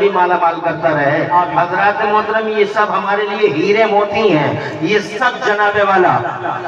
بھی مالا مال کرتا رہے۔ حضرات محترم یہ سب ہمارے لیے ہیرے موتی ہیں، یہ سب جناب والا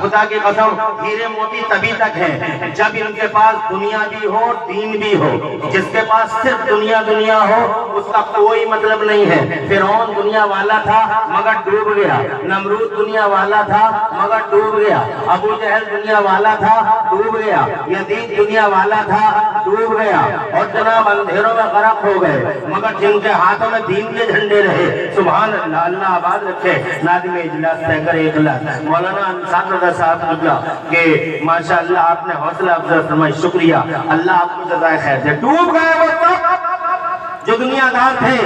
خدا کی قسم ہیرے موتی تبھی تک ہے جب ان کے پاس دنیا بھی ہو دین بھی ہو۔ جس کے پاس صرف دنیا ہو اس کا کوئی مطلب نہیں ہے۔ فرعون دنیا والا تھا مگر ڈوب گیا، نمرود دنیا والا تھا مگر ڈوب گیا، ابو جہل دنیا والا تھا ڈوب گیا، یزید دنیا والا تھا ڈوب گیا، اور جناب اندھیروں میں غرق ہو گئے، مگر جن کے ہاتھوں میں دین کے جھنڈے رہے، سبحان اللہ، اللہ آباد رکھے۔ ناظم اجلاس طے کرے اخلاص مولانا انصار رضا صاحب نبلا کہ ماشاءاللہ آپ نے حوصلہ افزائی فرمائی، شکریہ، اللہ آپ کو جزائے خیر دے۔ ڈوب گئے وہ سب جو دنیا دار تھے،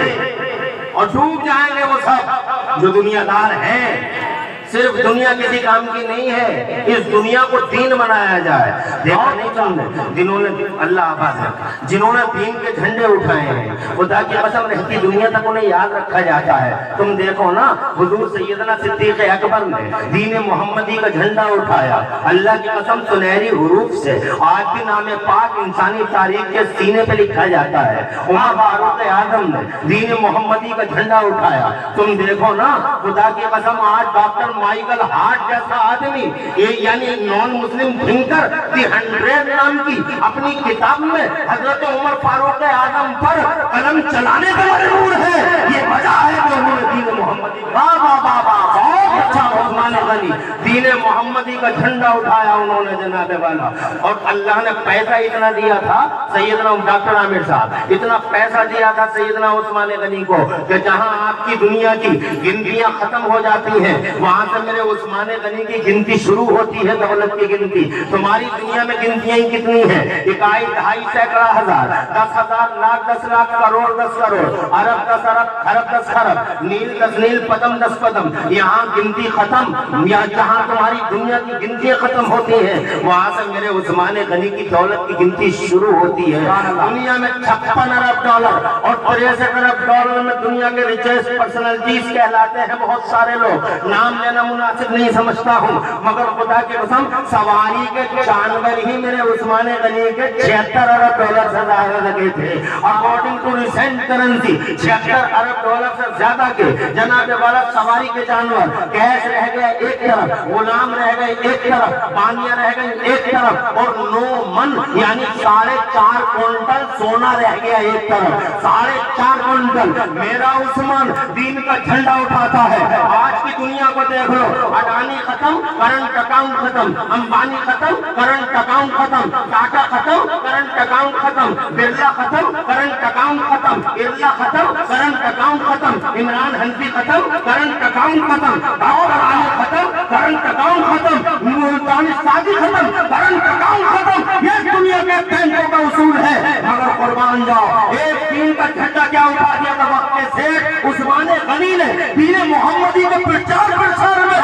اور ڈوب جائیں گے وہ سب جو دنیا دار ہیں۔ صرف دنیا کسی کام کی نہیں ہے، اس دنیا کو دین بنایا جائے۔ دیکھا نہیں تم نے جنہوں نے اللہ آباد ہے، جنہوں نے دین کے جھنڈے اٹھائے ہیں، خدا کی قسم رہتی دنیا تک انہیں یاد رکھا جاتا ہے۔ تم دیکھو نا حضور سیدنا صدیق اکبر نے دین محمدی کا جھنڈا اٹھایا، اللہ کی قسم سنہری حروف سے آج بھی نام پاک انسانی تاریخ کے سینے پہ لکھا جاتا ہے۔ عمر فاروق اعظم نے دین محمدی کا جھنڈا اٹھایا۔ تم دیکھو نا خدا کی قسم آج ڈاکٹر مائیکل ہارٹ جیسا آدمی، یعنی نان مسلم تھنکر دی 100 نام کی اپنی کتاب میں حضرت عمر فاروق اعظم پر قلم چلانے کا مجبور ہے۔ یہ وجہ ہے کہ انہوں نے دین محمدی بہت اچھا عثمان غنی دین محمدی کا جھنڈا اٹھایا انہوں نے جناب والا، اور اللہ نے پیسہ اتنا دیا تھا سیدنا ڈاکٹر عامر صاحب، اتنا پیسہ دیا تھا سیدنا عثمان غنی کو کہ جہاں آپ کی دنیا کی گنتیاں ختم ہو جاتی ہیں وہاں سے میرے عثمان غنی کی گنتی شروع ہوتی ہے، دولت کی گنتی۔ تمہاری دنیا میں گنتیاں ہی کتنی ہیں؟ 1 2 سینکڑا ہزار، 10,000 لاکھ 10 لاکھ کروڑ 10 کروڑ، ارب 10 ارب، خرب 10 خرب، نیل 10 نیل، پدم 10 پدم، یہاں گنتی ختم۔ یا جہاں تمہاری دنیا کی گنتیاں ختم ہوتی ہیں وہاں سے میرے عثمان غنی کی دولت کی گنتی شروع ہوتی ہے۔ دنیا میں 56 ارب ڈالر اور 63 ارب ڈالر میں دنیا کے ریچسٹ پرسنالٹیز کہلاتے ہیں بہت سارے لوگ، نام لینا مناسب نہیں سمجھتا ہوں، مگر خدا کی قسم سواری کے جانور ہی میرے عثمان غنی کے 76 ارب ڈالر سے زیادہ لگے تھے۔ اکارڈنگ ٹو ریسنٹ کرنسی 76 ارب ڈالر سے زیادہ کے جناب والا سواری کے جانور، کیش رہ گئے ایک طرف، غلام رہ گئے ایک طرف، پانیاں رہ گئی ایک طرف، اور 9 من یعنی 4.5 کوئنٹل سونا رہ گیا ایک طرف، 4.5 کوئنٹل۔ میرا عثمان دین کا جھنڈا اٹھاتا ہے۔ آج کی دنیا کو دیکھ لو، اڈانی ختم، کرنٹ اکاؤنٹ ختم، امبانی ختم، کرنٹ اکاؤنٹ ختم، ٹاٹا ختم، کرنٹ اکاؤنٹ ختم، برلا ختم، کرنٹ اکاؤنٹ ختم، ارلا ختم، کرنٹ اکاؤنٹ ختم، عمران حنفی ختم، کرنٹ اکاؤنٹ ختم، ڈاکٹر علی ختم، کرنٹ اکاؤنٹ ختم، ملتانی سازی ختم، کرنٹ اکاؤنٹ ختم۔ یہ دنیا کے بینکوں کا اصول ہے، مگر قربان جاؤ ایک دین کا جھنڈا کیا اٹھا دیا تھا وقت کے سیٹ عثمان غنی نے دین محمدی کے پرچار پرسار میں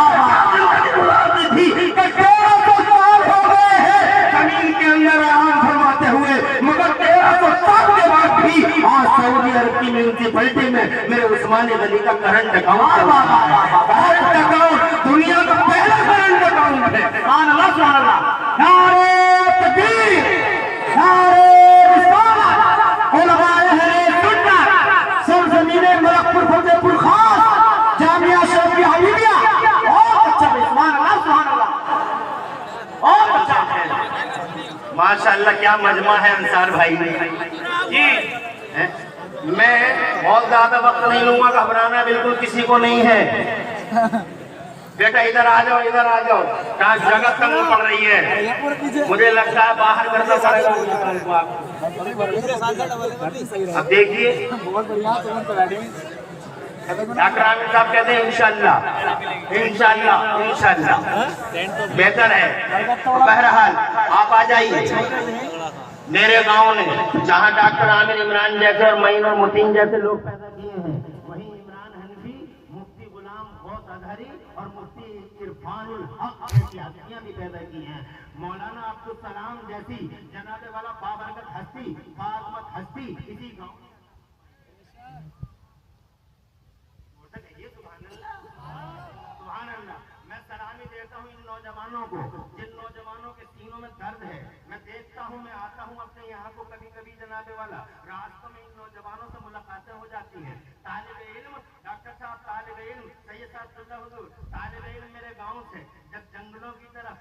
تھی کہ 1300 سال ہو گئے ہیں زمین کے اندر اعلان فرماتے ہوئے، مگر 1300 سال کے بعد بھی آج سعودی عرب کی میونسپلٹی میں میرے عثمان غنی کا کرنٹ اکاؤنٹ دنیا کا پہلا کرنٹ اکاؤنٹ ہے۔ سبحان اللہ سبحان اللہ، نعرہ تکبیر، نعرہ رسالت، علماء اہل سنت، سرزمین ملکپور فتح پور خاص، جامعہ شریعہ حبیبیہ، بہت اچھا، سبحان اللہ سبحان اللہ، بہت اچھا ہے ماشاءاللہ۔ کیا مجمع ہے انصار بھائی جی۔ میں بہت زیادہ وقت نہیں لوں گا، گھبرانا بالکل کسی کو نہیں ہے۔ بیٹا ادھر آ جاؤ، ادھر آ جاؤ، کہاں جگہ کم پڑ رہی ہے، مجھے لگتا ہے باہر کرنا پڑے گا۔ اب دیکھیے ڈاکٹر عامر صاحب کہتے ہیں انشاءاللہ انشاءاللہ انشاءاللہ بہتر ہے۔ بہرحال آپ آ جائیے میرے گاؤں نے، جہاں ڈاکٹر عامر عمران جیسے اور معین اور متین جیسے لوگ پیدا کیے ہیں، وہیں عمران حنفی، مفتی غلام غوث اظہری اور مفتی عرفان الحق جیسی ہستیاں بھی پیدا کی ہیں۔ مولانا عبدالسلام جیسی جناب والا بابرکت ہستی، فاطمت ہستی اسی گاؤں میں۔ سبحان اللہ، میں سلامی دیتا ہوں ان نوجوانوں کو جن نوجوانوں کے سینوں میں درد ہے۔ میں دیکھتا ہوں، میں آتا ہوں اپنے یہاں کو کبھی کبھی جناب والا، راستوں میں ان نوجوانوں سے ملاقاتیں ہو جاتی तालिब इल्म मेरे गांव से जब जंगलों की तरफ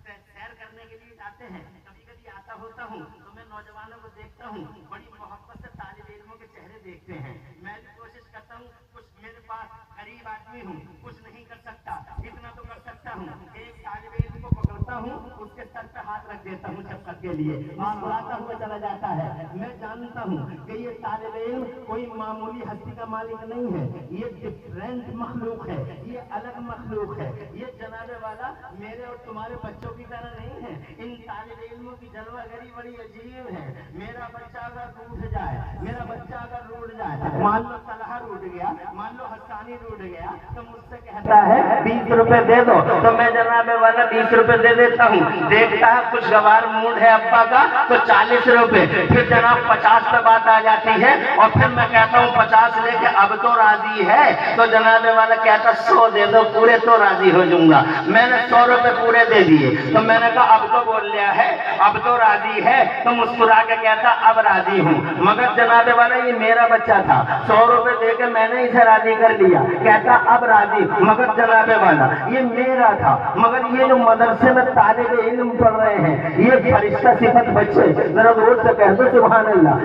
सैर करने के लिए जाते हैं, कभी कभी आता होता हूँ तो मैं नौजवानों को देखता हूँ, बड़ी मोहब्बत से तालिब इल्मों के चेहरे देखते हैं। मैं भी कोशिश करता हूँ, कुछ मेरे पास गरीब आदमी हूँ, कुछ नहीं कर सकता, इतना तो कर सकता हूँ, एक तालिब इल्म को पकड़ता हूँ, उसके सर पे हाथ रख देता हूँ शफकत के लिए, मुस्कुराता हुआ चला जाता है। मैं जानता हूँ कि ये तालिब इल्म कोई मामूली हस्ती का मालिक नहीं है, ये डिफरेंट मखलूक है, ये अलग मखलूक है, ये जनाबे वाला मेरे और तुम्हारे बच्चों की तरह नहीं है। इन तालिब इल्मों की जलवागरी बड़ी अजीब है। मेरा बच्चा अगर रूठ जाए, मेरा बच्चा अगर रूठ जाए, मान लो तलहा रूठ गया, मान लो हस्सानी रूठ गया, तो मुझसे कहता है 20 रुपए दे दो, तो मैं जनाबे वाला 20 रुपए दे देता हूँ। देखता है कुछ गवार मूड है अब्बा का तो 40 रुपए, फिर जनाब 50 पे बात आ जाती है और फिर मैं कहता हूँ 50 लेके अब तो राजी है, तो जनाबे वाला कहता 100 दे दो पूरे तो राजी हो जाऊंगा। मैंने 100 रुपए पूरे दे दिए, तो मैंने कहा अब तो बोल लिया है, अब तो राजी है, तो मुस्कुरा के कहता अब राजी हूँ। मगर जनाबे वाला ये मेरा बच्चा था, 100 रुपए दे के मैंने इसे राजी कर लिया, कहता अब राजी, मगर जनाबे वाला ये मेरा था। मगर ये जो मदरसे में तालिब इल्म पढ़ रहे हैं, ये फरिश्ता सिफत बच्चे, जरा जोर से कह दो सुभान अल्लाह।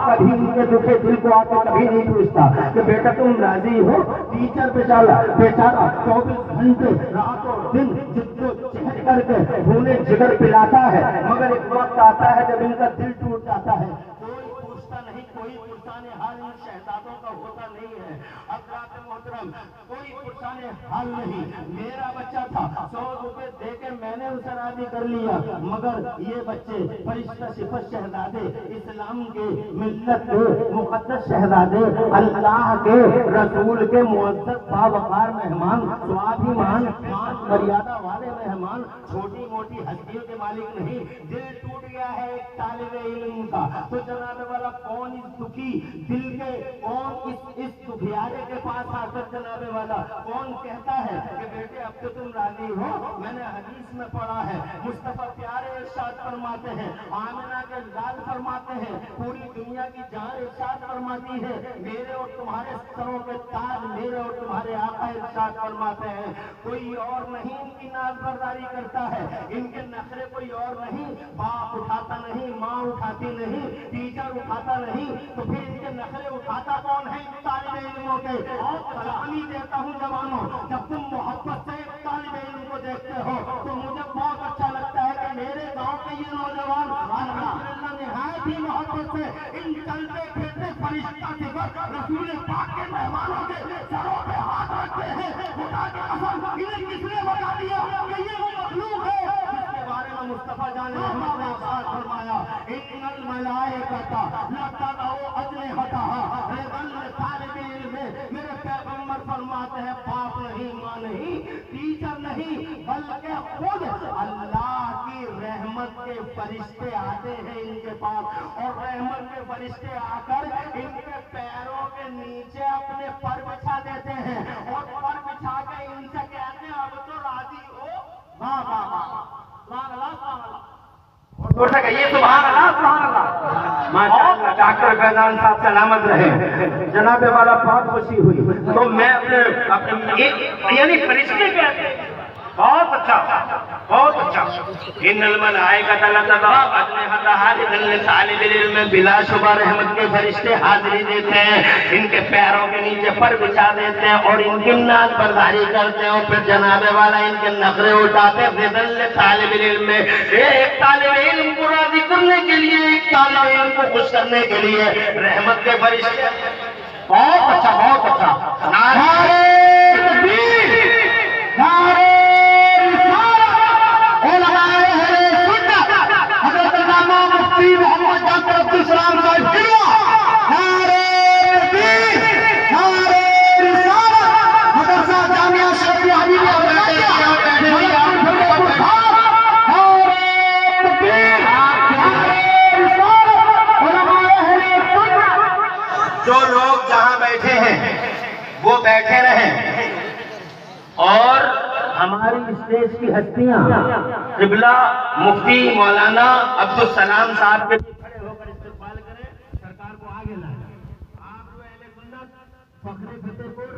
कभी इनके दुखे दिल को आके कभी नहीं पूछता कि बेटा तुम राजी हो। टीचर बेचारा 24 घंटे रात और दिन जिद्दोजहद करके खूने जिगर पिलाता है, मगर एक वक्त आता है जब इनका दिल टूट जाता है, कोई पूछता नहीं, कोई पुरसाने हाल इन शहजादों का होता नहीं है। हज़रात मोहतरम कोई पुरसाने हाल नहीं, मेरा बच्चा था, 100 रुपए दे के मैंने उसे राजी कर लिया, मगर ये बच्चे फरिश्ता सिफत शहजादे, इस्लाम के मिल्लत के मुक़द्दस शहजादे, अल्लाह के रसूल के मुअज़्ज़ज़ बावक़ार मेहमान, स्वाभिमान मान मर्यादा वाले मेहमान, छोटी मोटी हस्तियों के मालिक नहीं। दिल टूट गया है एक तालिब इल्म का, तो जनाबे वाला कौन इस दुखी दिल के, कौन इस दुखियारे के पास आकर जनाबे वाला कौन कहता है कि बेटे अब तो तुम राजी हो। मैंने हदीस में पढ़ा है, मुस्तफा प्यारे इरशाद फरमाते हैं, आमिना के लाल फरमाते हैं, पूरी दुनिया की जान इरशाद फरमाती है, मेरे और तुम्हारे सरों के ताज मेरे और तुम्हारे आका इरशाद फरमाते हैं, कोई और नहीं इनकी नाज़बरदारी करता है, इनके नखरे कोई और नहीं, बाप उठाता नहीं, माँ उठाती नहीं, टीचर उठाता नहीं, तो फिर इनके नखरे उठाता कौन है? तालिब इल्मों के। और सलामी देता हूँ जवानों, जब तुम मोहब्बत से तालिब इल्म को देखते हो तो मुझे बहुत अच्छा लगता है कि मेरे गांव के ये नौजवान अल्हम्दुलिल्लाह निहायत ही मोहब्बत से इन चलते फिरते फरिश्ता सिफत रसूल पाक के मेहमानों के सरों पे हाथ रखते हैं। खुदा की कसम इन्हें किसने बता दिया कि ये वो मखलूक है जिसके बारे में मुस्तफा जान ने फरमाया, इन्नल मलाइकता ला तदउ अजनिहतहा रिदल तालिब इल्म। मेरे पैगंबर फरमाते हैं बाप नहीं, माँ नहीं, टीचर नहीं, बल्कि खुद अल्लाह की रहमत के फरिश्ते आते हैं इनके पास, और रहमत के फरिश्ते आकर इनके पैरों के नीचे अपने पर बिछा देते हैं और पर बिछा के इनसे कहते हैं अब तो राजी हो। वाह वाह वाह, सुभान अल्लाह, सुभान अल्लाह। ये सुभान अल्लाह, सुभान अल्लाह, माशाअल्लाह। डॉक्टर फैजान साहब सलामत रहे, जनाबे वाला बहुत खुशी हुई। तो मैं अपने यानी फरिश्ते कहते हैं, बहुत अच्छा, बहुत अच्छा। इन्नल मलाइकता ला तदउ अजनिहतहा रिदल तालिब इल्म, बिला शुबा रहमत के फरिश्ते हाजिरी देते हैं, इनके पैरों के नीचे पर बिछा देते हैं और इनकी नाज़बरदारी करते हैं, और फिर जनाबे वाला इनके नखरे उठाते हैं रिदल तालिब इल्म में। एक तालिब इल्म को राजी करने के लिए, एक तालिब इल्म को खुश करने के लिए रहमत के फरिश्ते। बहुत अच्छा, बहुत अच्छा। नारे तकबीर, नारे मुफ्ती मोहम्मद जाफर अब्दुल सलाम साहब किरवा, नारे तकबीर, नारे रिसालत, मदरसा जामिया शरीफ हबीबिया जो लोग जहां बैठे हैं वो बैठे रहें, और हमारी स्टेज की हस्तियां क़िबला मुफ्ती मौलाना अब्दुल सलाम साहब के खड़े होकर इस्तकबाल करें, सरकार को आगे लाएं। आप जो अहले सुन्नत फखरे फतेहपुर